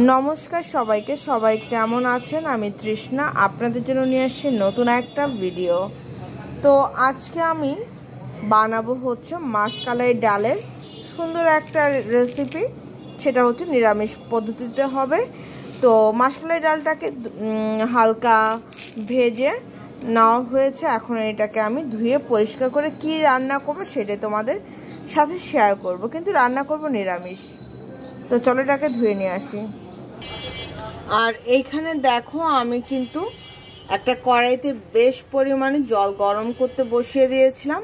নমস্কার সবাইকে, সবাই কেমন আছেন? আমি তৃষ্ণা আপনাদের জন্য নিয়ে আসছি নতুন একটা ভিডিও। তো আজকে আমি বানাবো হচ্ছে মাসকালাই ডালের সুন্দর একটা রেসিপি। সেটা হচ্ছে নিরামিষ পদ্ধতিতে হবে। তো মাসকালাই ডালটাকে হালকা ভেজে নেওয়া হয়েছে। এখন এটাকে আমি ধুয়ে পরিষ্কার করে কি রান্না করবো সেটাই তোমাদের সাথে শেয়ার করব, কিন্তু রান্না করব নিরামিষ। তো চলো এটাকে ধুয়ে নিয়ে আসি। আর এইখানে দেখো আমি কিন্তু একটা কড়াইতে বেশ পরিমাণে জল গরম করতে বসিয়ে দিয়েছিলাম।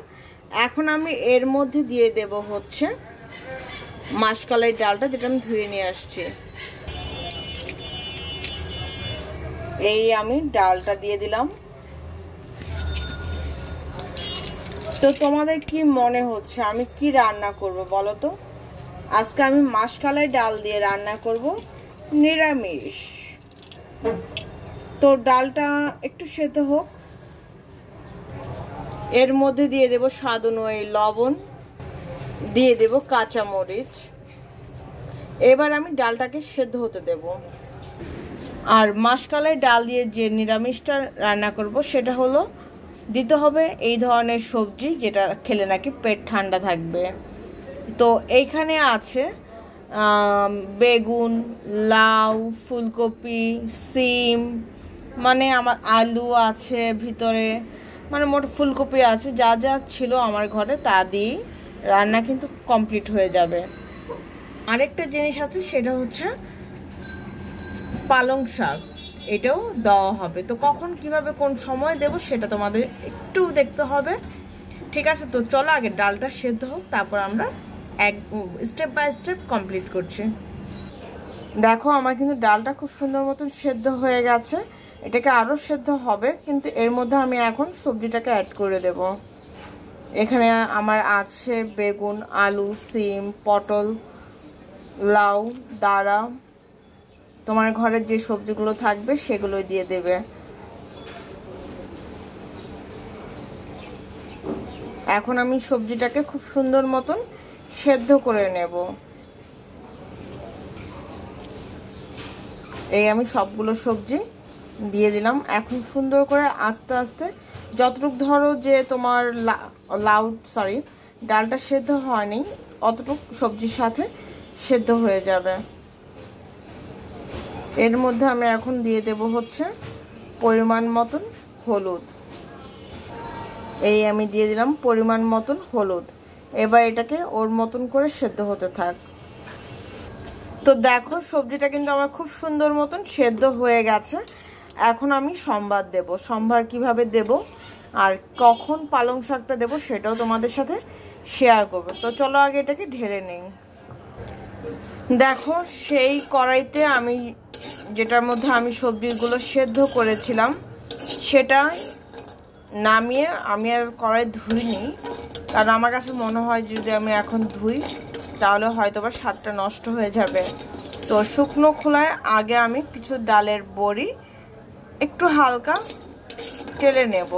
এখন আমি এর মধ্যে দিয়ে দেব হচ্ছে মাসকালাই ডালটা, যেটা আমি ধুয়ে নিয়ে আসছি। এই আমি ডালটা দিয়ে দিলাম। তো তোমাদের কি মনে হচ্ছে আমি কি রান্না করব বলো তো? আজকে আমি মাসকালাই ডাল দিয়ে রান্না করব নিরামিষ। তো ডালটা একটু সেদ্ধ হোক, এর মধ্যে দিয়ে দেব স্বাদ অনুযায়ী লবণ, দিয়ে দেব কাঁচা মরিচ। এবার আমি ডালটাকে সেদ্ধ হতে দেব। আর মাসকালাই ডাল দিয়ে যে নিরামিষটা রান্না করব সেটা হলো দিতে হবে এই ধরনের সবজি যেটা খেলে নাকি পেট ঠান্ডা থাকবে। তো এইখানে আছে বেগুন, লাউ, ফুলকপি, সিম, মানে আমার আলু আছে ভিতরে, মানে মোট ফুলকপি আছে। যা যা ছিল আমার ঘরে তা দিয়ে রান্না কিন্তু কমপ্লিট হয়ে যাবে। আরেকটা জিনিস আছে, সেটা হচ্ছে পালং শাক, এটাও দেওয়া হবে। তো কখন কিভাবে কোন সময় দেব সেটা তোমাদের একটু দেখতে হবে, ঠিক আছে? তো চলো আগে ডালটা সেদ্ধ হোক, তারপর আমরা এক স্টেপ বাই স্টেপ কমপ্লিট করছি। দেখো আমার কিন্তু ডালটা খুব সুন্দর মতন সেদ্ধ হয়ে গেছে। এটাকে আরও সেদ্ধ হবে, কিন্তু এর মধ্যে আমি এখন সবজিটাকে অ্যাড করে দেব। এখানে আমার আছে বেগুন, আলু, সিম, পটল, লাউ, দাঁড়া, তোমার ঘরে যে সবজিগুলো থাকবে সেগুলোই দিয়ে দেবে। এখন আমি সবজিটাকে খুব সুন্দর মতন সেদ্ধ করে নেব। এই আমি সবগুলো সবজি দিয়ে দিলাম। এখন সুন্দর করে আস্তে আস্তে যতটুকু ধরো যে তোমার ডালটা সেদ্ধ হয়নি অতটুকু সবজির সাথে সেদ্ধ হয়ে যাবে। এর মধ্যে আমি এখন দিয়ে দেব হচ্ছে পরিমাণ মতন হলুদ। এই আমি দিয়ে দিলাম পরিমাণ মতন হলুদ। এবার এটাকে ওর মতন করে সেদ্ধ হতে থাক। তো দেখো সবজিটা কিন্তু আমার খুব সুন্দর মতন সেদ্ধ হয়ে গেছে। এখন আমি সম্বার দেব। সম্বার কিভাবে দেব আর কখন পালং শাকটা দেব সেটাও তোমাদের সাথে শেয়ার করব। তো চলো আগে এটাকে ঢেলে নেই। দেখো সেই কড়াইতে আমি যেটার মধ্যে আমি সবজিগুলো সেদ্ধ করেছিলাম সেটা নামিয়ে আমি আর কড়াই ধুইনি, কারণ আমার কাছে মনে হয় যদি আমি এখন ধুই তাহলে হয়তো বা স্বাদটা নষ্ট হয়ে যাবে। তো শুকনো খোলায় আগে আমি কিছু ডালের বড়ি একটু হালকা টেলে নেব,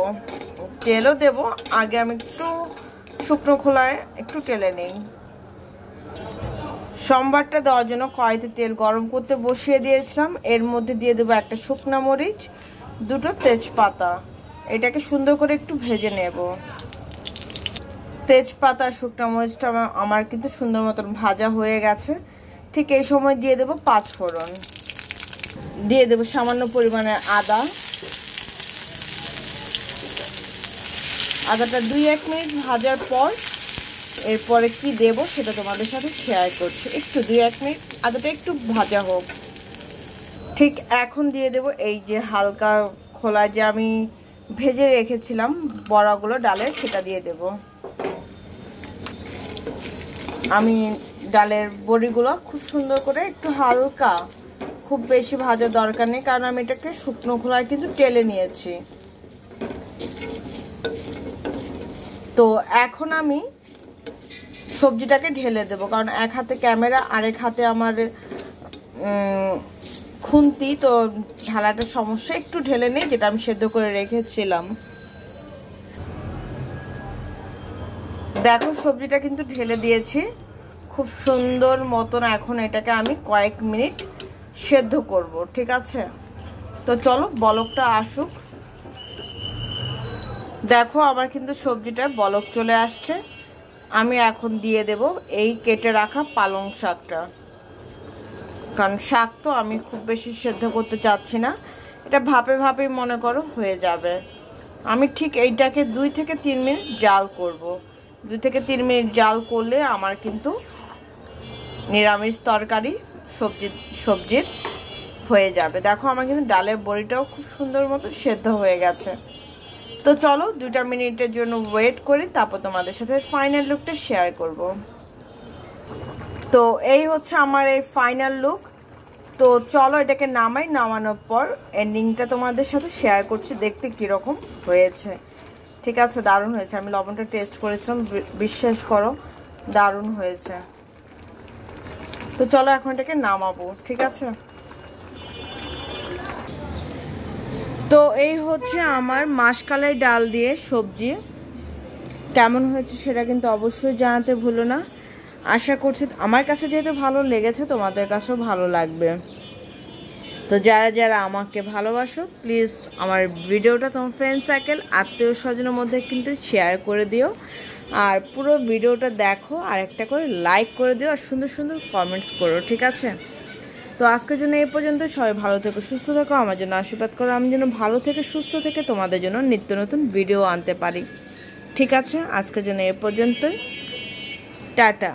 তেলও দেব। আগে আমি একটু শুকনো খোলায় একটু টেলে নিই। সম্বারটা দেওয়ার জন্য কড়াইতে তেল গরম করতে বসিয়ে দিয়েছিলাম। এর মধ্যে দিয়ে দেবো একটা শুকনো মরিচ, দুটো তেজপাতা। এটাকে সুন্দর করে একটু ভেজে নেব। তেজপাতা শুকনো মরিচটা আমার কিন্তু সুন্দর মতন ভাজা হয়ে গেছে। ঠিক এই সময় দিয়ে দেব পাঁচফোড়ন, দিয়ে দেব সামান্য পরিমাণে আদা। আদাটা 2-1 মিনিট ভাজার পর এরপরে কি দেব সেটা তোমাদের সাথে শেয়ার করছি। একটু 2-1 মিনিট আদাটা একটু ভাজা হোক। ঠিক এখন দিয়ে দেব এই যে হালকা খোলা যে আমি ভেজে রেখেছিলাম বড়াগুলো ডালের, সেটা দিয়ে দেব। আমি ডালের বড়িগুলো খুব সুন্দর করে একটু হালকা, খুব বেশি ভাজার দরকার নেই, কারণ আমি এটাকে শুকনো খোলায় কিন্তু টেলে নিয়েছি। তো এখন আমি সবজিটাকে ঢেলে দেব, কারণ এক হাতে ক্যামেরা আরেক হাতে আমার খুন্তি, তো ঢালাটার সমস্যা। একটু ঢেলে নেই যেটা আমি সেদ্ধ করে রেখেছিলাম। দেখো সবজিটা কিন্তু ঢেলে দিয়েছি খুব সুন্দর মতন। এখন এটাকে আমি কয়েক মিনিট সেদ্ধ করব, ঠিক আছে। তো চলো বলকটা আসুক। দেখো আমার কিন্তু সবজিটার বলক চলে আসছে। আমি এখন দিয়ে দেব এই কেটে রাখা পালং শাকটা, কারণ শাক তো আমি খুব বেশি সেদ্ধ করতে চাচ্ছি না, এটা ভাপে ভাপেই মনে করো হয়ে যাবে। আমি ঠিক এইটাকে 2 থেকে 3 মিনিট জাল করব। 2 থেকে 3 মিনিট জাল করলে আমার কিন্তু নিরামিষ তরকারি সবজির হয়ে যাবে। দেখো আমার কিন্তু ডালের বড়িটাও খুব সুন্দর মতো সেদ্ধ হয়ে গেছে। তো চলো 2টা মিনিটের জন্য ওয়েট করি, তারপর তোমাদের সাথে ফাইনাল লুকটা শেয়ার করব। তো এই হচ্ছে আমার এই ফাইনাল লুক। তো চলো এটাকে নামাই, নামানোর পর এন্ডিংটা তোমাদের সাথে শেয়ার করছি দেখতে কিরকম হয়েছে। ঠিক আছে, দারুণ হয়েছে। আমি লবণটা টেস্ট করেছিলাম, বিশ্বাস করো দারুণ হয়েছে। তো চলো এখন এটাকে নামাবো, ঠিক আছে। তো এই হচ্ছে আমার মাসকালাই ডাল দিয়ে সবজি। কেমন হয়েছে সেটা কিন্তু অবশ্যই জানাতে ভুলো না। আশা করছি আমার কাছে যেহেতু ভালো লেগেছে তোমাদের কাছেও ভালো লাগবে। তো যারা যারা আমাকে ভালোবাসো প্লিজ আমার ভিডিওটা তোমার ফ্রেন্ড সার্কেল আত্মীয় স্বজনের মধ্যে কিন্তু শেয়ার করে দিও, আর পুরো ভিডিওটা দেখো, আর একটা করে লাইক করে দিও, আর সুন্দর সুন্দর কমেন্টস করো, ঠিক আছে। তো আজকের জন্য এই পর্যন্ত। সবাই ভালো থেকো, সুস্থ থেকো, আমার জন্য আশীর্বাদ করো, আমি যেন ভালো থেকে সুস্থ থেকে তোমাদের জন্য নিত্য নতুন ভিডিও আনতে পারি, ঠিক আছে। আজকের জন্য এই পর্যন্তই, টাটা।